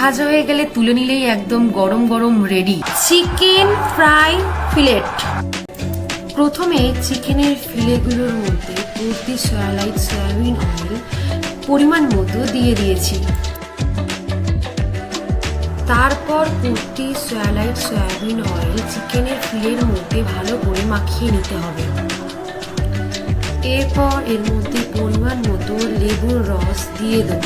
ভাজা হয়ে গেলে তুলে নিলেই একদম গরম গরম রেডি চিকেন ফ্রাই ফিলেট। প্রথমে চিকেনের ফিলেগুলোর মধ্যে পূর্তি সয়ালাইট সয়াবিন অয়েল পরিমাণ মতো দিয়ে দিয়েছি। তারপর পূর্তি সয়ালাইট সয়াবিন অয়েল চিকেনের ফিলের মধ্যে ভালো করে মাখিয়ে নিতে হবে। এরপর এর মধ্যে পরিমাণ মতো লেবুর রস দিয়ে দেব।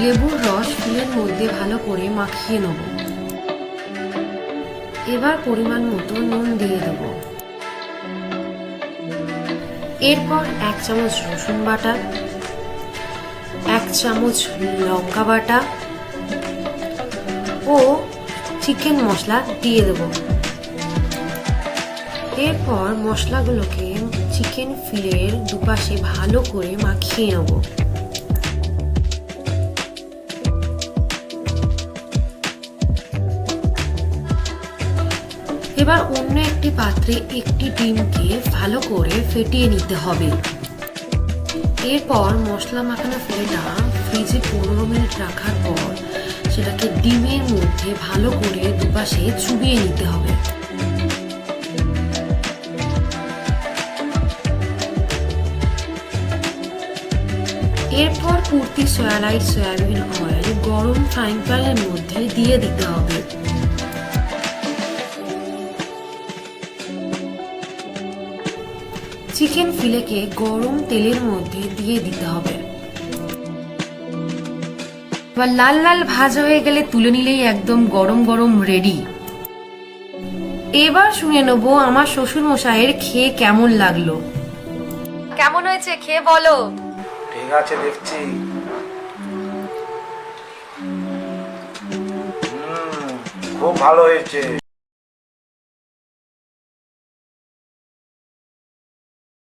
লেবুর রস ফিলের মধ্যে ভালো করে মাখিয়ে নেব। এবার পরিমাণ মতো নুন দিয়ে দেব। এরপর 1 চামচ রসুন বাটা, 1 চামচ লঙ্কা বাটা ও চিকেন মশলা দিয়ে দেব। এরপর মশলাগুলোকে চিকেন ফিলের দুপাশে ভালো করে মাখিয়ে নেব। এবার অন্য একটি পাত্রে একটি ডিমকে ভালো করে ফেটিয়ে নিতে হবে। এরপর মশলা মাখানো ফিলেটা ফ্রিজে 15 মিনিট রাখার পর সেটাকে ডিমের মধ্যে ভালো করে দুপাশে চুবিয়ে নিতে হবে। এরপর পূর্তি সয়ালাইট সয়াবিন অয়েল গরম ফ্রাইং প্যানের মধ্যে দিয়ে দিতে হবে। চিকেন ফিলেকে গরম তেলের মধ্যে দিয়ে দিতে হবে। এবার লাল লাল ভাজা হয়ে গেলে তুলে নিলেই একদম গরম গরম রেডি। এবার শুনে নেব আমার শ্বশুর মশাইয়ের খেয়ে কেমন লাগলো। কেমন হয়েছে খেয়ে বলো। ঠিক আছে, দেখছি। খুব ভালো হয়েছে।